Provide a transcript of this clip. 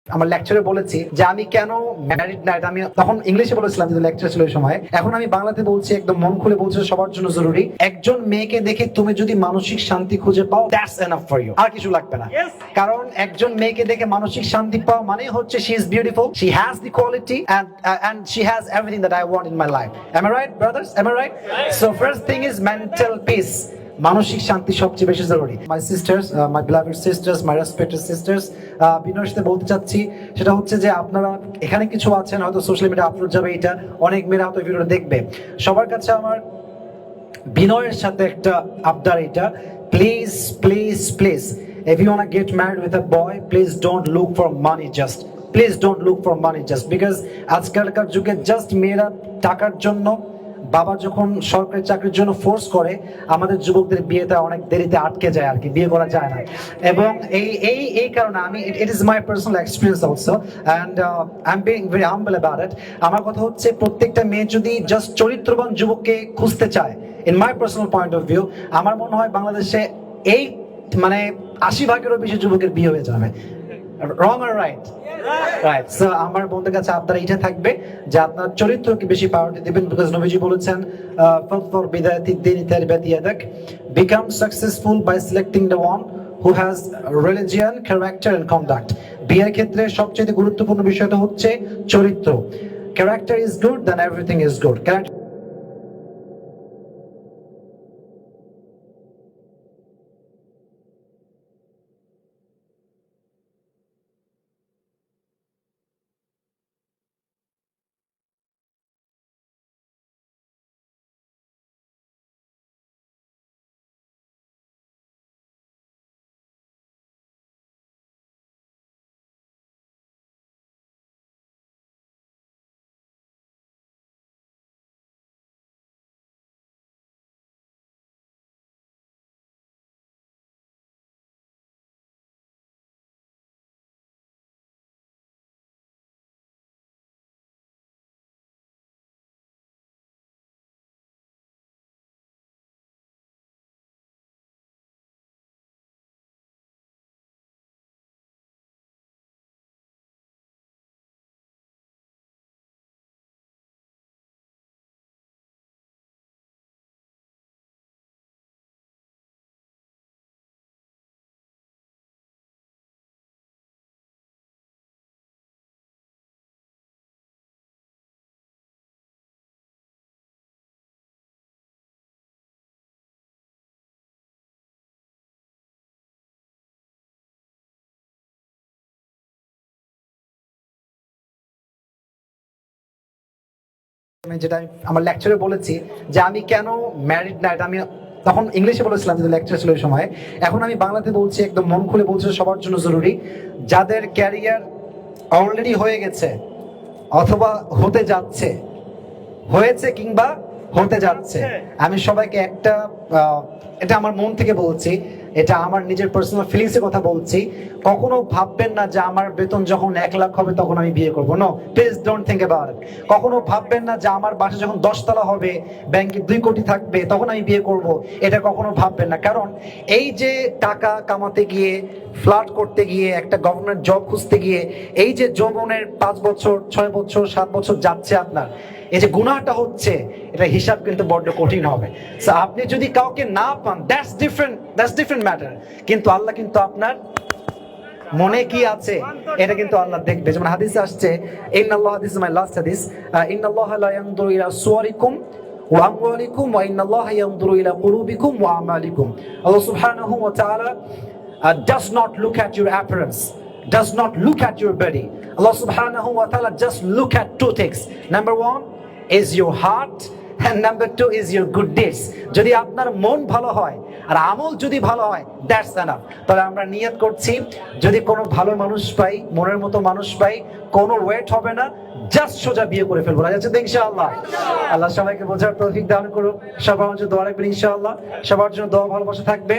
আমার লেকচারে বলেছি যে আমি কেন ম্যারিড না, এটা আমি তখন ইংলিশে বলেছিলাম যে লেকচার ছিল ওই সময়। এখন আমি বাংলাতে বলছি, একদম মন খুলে বলছি, সবার জন্য জরুরি। একজন মেয়েকে দেখে তুমি যদি মানসিক শান্তি খুঁজে পাও, দ্যাটস এনাফ ফর ইউ, আর কিছু লাগবে না। কারণ একজন মেয়েকে দেখে মানসিক শান্তি পাওয়া মানে হচ্ছে she is beautiful, she has the quality and she has everything that I want in my life. Am I right, brothers? Am I right? So first thing is mental peace. মানসিক শান্তি সবচেয়ে বেশি জরুরি। My sisters, my beloved sisters, my respected sisters, বিনয়ের সাথে বলতে চাচ্ছি সেটা হচ্ছে যে আপনারা এখানে কিছু আছেন, হয়তো সোশ্যাল মিডিয়া আপলোড যাবে, এটা অনেক মেয়েরা হয়তো ভিডিওটা দেখবে। সবার কাছে আমার বিনয়ের সাথে একটা আবদার, এটা please please please, if you want to get married with a boy, please don't look for money just. Please don't look for money just, because আজকালকার যুগে জাস্ট মেয়েরা টাকার জন্য, বাবা যখন সরকারি চাকরির জন্য ফোর্স করে, আমাদের যুবকদের বিয়েটা অনেক দেরিতে আটকে যায় আর কি, বিয়ে করা যায় না। এবং এই কারণে আমি, it is my personal experience also, and I am being very humble about it. আমার কথা হচ্ছে, প্রত্যেকটা মেয়ে যদি জাস্ট চরিত্রবান যুবককে খুঁজতে চায়, in my personal point of view, আমার মনে হয় বাংলাদেশে এই মানে 80% বেশি যুবকের বিয়ে হয়ে যাবে। রং আর রাইট? রাইট। সো আমার বন্ধুদের কাছে আপনারা এটা থাকবে যে আপনার চরিত্রকে বেশি প্রায়োরিটি দিবেন, বিকজ নবীজি বলেছেন ফাদফর বিদায়াতিদ দীন তারবিয়াত ইয়াদাক, become successful by selecting the one who has religion, character and conduct. বিয়ের ক্ষেত্রে সবচেয়ে গুরুত্বপূর্ণ বিষয়টা হচ্ছে চরিত্র। Character is good, then everything is good. যেটা আমার লেকচারে বলেছি যে আমি কেন ম্যারিড না, এটা আমি তখন ইংলিশে বলেছিলাম যে লেকচার ছিল ওই সময়। এখন আমি বাংলাতে বলছি, একদম মন খুলে বলছি, সবার জন্য জরুরি। যাদের ক্যারিয়ার অলরেডি হয়ে গেছে অথবা হতে যাচ্ছে, হয়েছে কিংবা হতে যাচ্ছে, আমি সবাইকে একটা, এটা আমার মন থেকে বলছি, এটা আমার নিজের পার্সোনাল ফিলিংসের কথা বলছি, কখনো ভাববেন না যে আমার বেতন যখন 1 লাখ হবে তখন আমি বিয়ে করবো। No, please don't think about it. কখনো ভাববেন না যে আমার বাসা যখন 10 তলা হবে, ব্যাংকে 2 কোটি থাকবে, তখন আমি বিয়ে করব। এটা কখনো ভাববেন না। কারণ এই যে টাকা কামাতে গিয়ে, ফ্লার্ট করতে গিয়ে, একটা গভর্নমেন্ট জব খুঁজতে গিয়ে, এই যে যৌবনের 5 বছর 6 বছর 7 বছর যাচ্ছে আপনার, এই যে গুনাহটা হচ্ছে, এটা হিসাব কিন্তু বড্ড কঠিন হবে। সো আপনি যদি কাউকে না পান, দ্যাটস ডিফারেন্ট ম্যাটার, কিন্তু আল্লাহ কিন্তু আপনার মনে কি আছে এটা কিন্তু আল্লাহ দেখবে। যেমন হাদিসে আসছে, ইন্নাল্লাহ, দিস ইজ মাই লাস্ট হাদিস, ইন্নাল্লাহ লা ইয়ানজুরু ইলা সুওয়ারিকুম ওয়া আমওয়ালিকুম ওয়া ইন্নাল্লাহা ইয়ানজুরু ইলা কুলুবিকুম ওয়া আমালিকুম। আল্লাহ সুবহানাহু ওয়া তাআলা does not look at your appearance, does not look at your body. Allah subhanahu wa ta'ala just look at 2 things. Number 1 is your heart, and number 2 is your good deeds. যদি আপনার মন ভালো হয় আর আমল যদি ভালো হয়, দ্যাটস এনাফ। তাহলে আমরা নিয়ত করছি, যদি কোনো ভালো মানুষ পাই, মনের মতো মানুষ পাই, কোনো ওয়েট হবে না, জাস্ট সোজা বিয়ে করে ফেলবো। রাজি আছেন তো ইনশাআল্লাহ? আল্লাহ সবাইকে বোঝার তৌফিক দান করুক। সবার জন্য দোয়া রাখবেন ইনশাআল্লাহ। সবার জন্য দোয়া ভালোবাসা থাকবে।